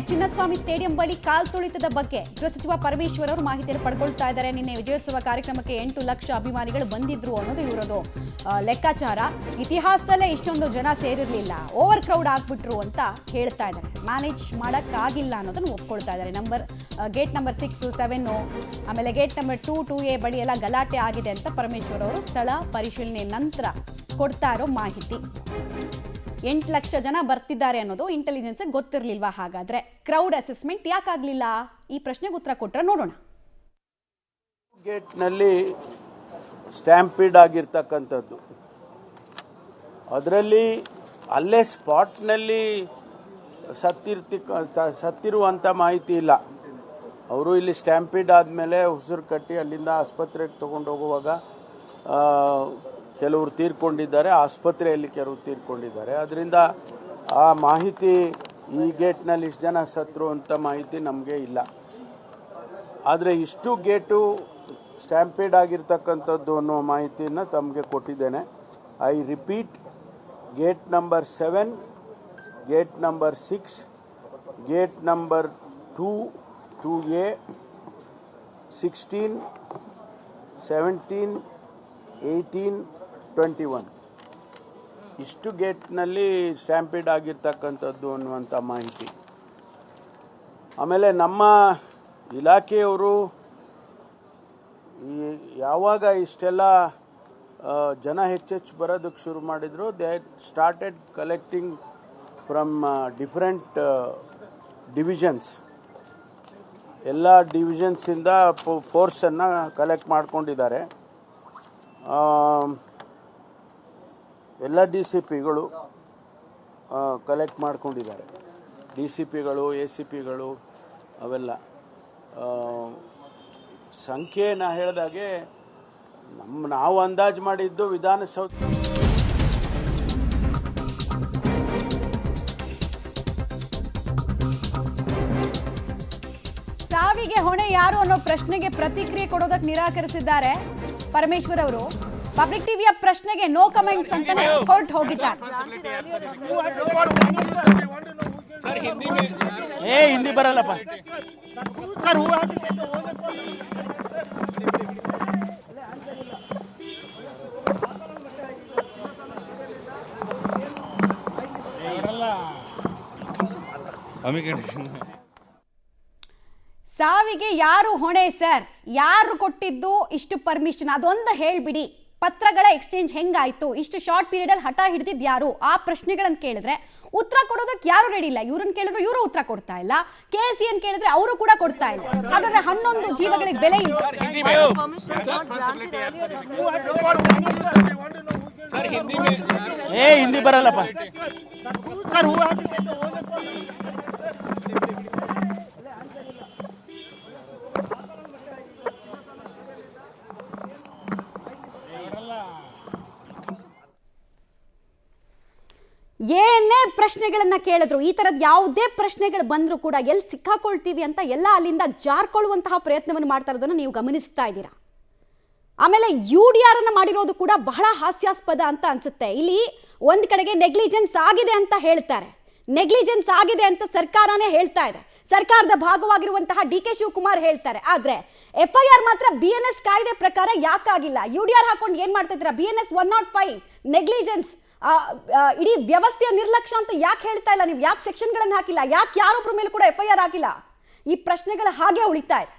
Chinnaswamy stadium ಬಳಿ ಕಾಲ್ ತುಳಿತದ ಬಗ್ಗೆ ಗೃಹ ಸಚಿವ ಪರಮೇಶ್ವರ್ ಅವರು ಮಾಹಿತಿಯನ್ನು ಪಡ್ಕೊಳ್ತಾ ಇದ್ದಾರೆ. ನಿನ್ನೆ ವಿಜಯೋತ್ಸವ ಕಾರ್ಯಕ್ರಮಕ್ಕೆ 8 ಲಕ್ಷ ಅಭಿಮಾನಿಗಳು ಬಂದಿದ್ರು ಅನ್ನೋದು ಇವರದು ಲೆಕ್ಕಾಚಾರ. ಇತಿಹಾಸದಲ್ಲೇ ಇಷ್ಟೊಂದು ಜನ ಸೇರಿರಲಿಲ್ಲ, ಓವರ್ ಕ್ರೌಡ್ ಆಗ್ಬಿಟ್ರು ಅಂತ ಹೇಳ್ತಾ ಇದ್ದಾರೆ. ಮ್ಯಾನೇಜ್ ಮಾಡೋಕ್ಕಾಗಿಲ್ಲ ಅನ್ನೋದನ್ನು ಒಪ್ಕೊಳ್ತಾ ಇದ್ದಾರೆ. ಗೇಟ್ ನಂಬರ್ 6, 7 ಆಮೇಲೆ ಗೇಟ್ ನಂಬರ್ 2, 2A ಬಳಿ ಎಲ್ಲ ಗಲಾಟೆ ಆಗಿದೆ ಅಂತ ಪರಮೇಶ್ವರ್ ಅವರು ಸ್ಥಳ ಪರಿಶೀಲನೆ ನಂತರ ಕೊಡ್ತಾ ಇರೋ ಮಾಹಿತಿ. 8 ಲಕ್ಷ ಜನ ಬರ್ತಿದ್ದಾರೆ ಅನ್ನೋದು ಇಂಟೆಲಿಜೆನ್ಸ್ ಗೊತ್ತಿರಲಿಲ್ವಾ? ಹಾಗಾದ್ರೆ ಕ್ರೌಡ್ ಅಸೆಸ್ಮೆಂಟ್ ಯಾಕಾಗ್ಲಿಲ್ಲ? ಈ ಪ್ರಶ್ನೆಗೆ ಉತ್ತರ ಕೊಟ್ಟರೆ ನೋಡೋಣ. ಗೇಟ್ನಲ್ಲಿ ಸ್ಟ್ಯಾಂಪೀಡ್ ಆಗಿರ್ತಕ್ಕಂಥದ್ದು, ಅದರಲ್ಲಿ ಅಲ್ಲೇ ಸ್ಪಾಟ್ನಲ್ಲಿ ಸತ್ತಿರುವಂಥ ಮಾಹಿತಿ ಇಲ್ಲ. ಅವರು ಇಲ್ಲಿ ಸ್ಟ್ಯಾಂಪೀಡ್ ಆದಮೇಲೆ ಉಸಿರು ಕಟ್ಟಿ ಅಲ್ಲಿಂದ ಆಸ್ಪತ್ರೆಗೆ ತೊಗೊಂಡು ಹೋಗುವಾಗ ಕೆಲವರು ತೀರ್ಕೊಂಡಿದ್ದಾರೆ, ಆಸ್ಪತ್ರೆಯಲ್ಲಿ ಕೆಲವರು ತೀರ್ಕೊಂಡಿದ್ದಾರೆ. ಅದರಿಂದ ಆ ಮಾಹಿತಿ ಈ ಗೇಟ್ನಲ್ಲಿ ಇಷ್ಟು ಜನ ಸತ್ತರು ಅಂತ ಮಾಹಿತಿ ನಮಗೆ ಇಲ್ಲ. ಆದರೆ ಇಷ್ಟು ಗೇಟು ಸ್ಟ್ಯಾಂಪೇಡ್ ಆಗಿರ್ತಕ್ಕಂಥದ್ದು ಅನ್ನೋ ಮಾಹಿತಿಯನ್ನು ತಮಗೆ ಕೊಟ್ಟಿದ್ದೇನೆ. I repeat, gate number 7, gate number 6, gate number 2, 2A, 16, 17, 18, 21 ಇಷ್ಟು ಗೇಟ್ನಲ್ಲಿ ಸ್ಟ್ಯಾಂಪೀಡ್ ಆಗಿರ್ತಕ್ಕಂಥದ್ದು ಅನ್ನುವಂಥ ಮಾಹಿತಿ. ಆಮೇಲೆ ನಮ್ಮ ಇಲಾಖೆಯವರು ಯಾವಾಗ ಇಷ್ಟೆಲ್ಲ ಜನ ಹೆಚ್ಚೆಚ್ಚು ಬರೋದಕ್ಕೆ ಶುರು ಮಾಡಿದ್ರು, they started collecting from different divisions. ಎಲ್ಲ ಡಿವಿಷನ್ಸಿಂದ ಫೋರ್ಸನ್ನು ಕಲೆಕ್ಟ್ ಮಾಡ್ಕೊಂಡಿದ್ದಾರೆ. ಎಲ್ಲ DCPಗಳು ಕಲೆಕ್ಟ್ ಮಾಡ್ಕೊಂಡಿದ್ದಾರೆ. DCPಗಳು, ACPಗಳು ಅವೆಲ್ಲ ಸಂಖ್ಯೆನ ಹೇಳಿದಾಗೆ ನಾವು ಅಂದಾಜು ಮಾಡಿದ್ದು ವಿಧಾನಸೌಧ ಸಾವಿಗೆ ಹೊಣೆ ಯಾರು ಅನ್ನೋ ಪ್ರಶ್ನೆಗೆ ಪ್ರತಿಕ್ರಿಯೆ ಕೊಡೋದಕ್ಕೆ ನಿರಾಕರಿಸಿದ್ದಾರೆ ಪರಮೇಶ್ವರ್ ಅವರು. ಪಬ್ಲಿಕ್ ಟಿವಿಯ ಪ್ರಶ್ನೆಗೆ ನೋ ಕಮೆಂಟ್ಸ್ ಅಂತಾನೆ ಹೊರಟು ಹೋಗಿದ್ದಾರೆ. ಹಿಂದಿ ಬರಲ್ಲಪ್ಪ ಸರ್. ಸಾವಿಗೆ ಯಾರು ಹೊಣೆ ಸರ್? ಯಾರು ಕೊಟ್ಟಿದ್ದು ಇಷ್ಟು ಪರ್ಮಿಷನ್? ಅದೊಂದು ಹೇಳ್ಬಿಡಿ. ಪತ್ರಗಳ ಎಕ್ಸ್ಚೇಂಜ್ ಹೆಂಗಾಯ್ತು? ಇಷ್ಟು ಶಾರ್ಟ್ ಪೀರಿಯಡ್ ಅಲ್ಲಿ ಹಠ ಹಿಡಿದಿದ್ದು ಯಾರು? ಆ ಪ್ರಶ್ನೆಗಳನ್ನು ಕೇಳಿದ್ರೆ ಉತ್ತರ ಕೊಡೋದಕ್ಕೆ ಯಾರು ರೆಡಿ ಇಲ್ಲ. ಇವ್ರನ್ನ ಕೇಳಿದ್ರೆ ಇವರು ಉತ್ತರ ಕೊಡ್ತಾ ಇಲ್ಲ, KCN ಕೇಳಿದ್ರೆ ಅವರು ಕೂಡ ಕೊಡ್ತಾ ಇಲ್ಲ. ಹಾಗಾದ್ರೆ 11 ಜೀವಗಳಿಗೆ ಬೆಲೆ ಇಲ್ಲ. ಹಿಂದಿ ಬರಲ್ಲಪ್ಪ ಸರ್. ಏನೇ ಪ್ರಶ್ನೆಗಳನ್ನ ಕೇಳಿದ್ರು, ಈ ತರದ್ ಯಾವುದೇ ಪ್ರಶ್ನೆಗಳು ಬಂದ್ರು ಕೂಡ ಎಲ್ಲಿ ಸಿಕ್ಕಾಕೊಳ್ತೀವಿ ಅಂತ ಎಲ್ಲ ಅಲ್ಲಿಂದ ಜಾರ್ಕೊಳ್ಳುವಂತಹ ಪ್ರಯತ್ನವನ್ನು ಮಾಡ್ತಾ ಇರೋದನ್ನ ನೀವು ಗಮನಿಸ್ತಾ ಇದ್ದೀರಾ. ಆಮೇಲೆ UDR ಅನ್ನ ಮಾಡಿರೋದು ಕೂಡ ಬಹಳ ಹಾಸ್ಯಾಸ್ಪದ ಅಂತ ಅನ್ಸುತ್ತೆ. ಇಲ್ಲಿ ಒಂದ್ ಕಡೆಗೆ ನೆಗ್ಲಿಜೆನ್ಸ್ ಆಗಿದೆ ಅಂತ ಹೇಳ್ತಾರೆ, ನೆಗ್ಲಿಜೆನ್ಸ್ ಆಗಿದೆ ಅಂತ ಸರ್ಕಾರನೇ ಹೇಳ್ತಾ ಇದೆ, ಸರ್ಕಾರದ ಭಾಗವಾಗಿರುವಂತಹ DK ಶಿವಕುಮಾರ್ ಹೇಳ್ತಾರೆ. ಆದ್ರೆ FIR ಮಾತ್ರ BNS ಕಾಯ್ದೆ ಪ್ರಕಾರ ಯಾಕಾಗಿಲ್ಲ? UDR ಹಾಕೊಂಡು ಏನ್ ಮಾಡ್ತಾ ಇದ್ದೀರಾ? BNS 105 ನೆಗ್ಲಿಜೆನ್ಸ್, ಇಡೀ ವ್ಯವಸ್ಥೆಯ ನಿರ್ಲಕ್ಷ್ಯ ಅಂತ ಯಾಕೆ ಹೇಳ್ತಾ ಇಲ್ಲ ನೀವು? ಯಾಕೆ ಸೆಕ್ಷನ್ಗಳನ್ನು ಹಾಕಿಲ್ಲ? ಯಾಕೆ ಯಾರೊಬ್ಬರ ಮೇಲೆ ಕೂಡ FIR ಹಾಕಿಲ್ಲ? ಈ ಪ್ರಶ್ನೆಗಳು ಹಾಗೆ ಉಳಿತಾ ಇದೆ.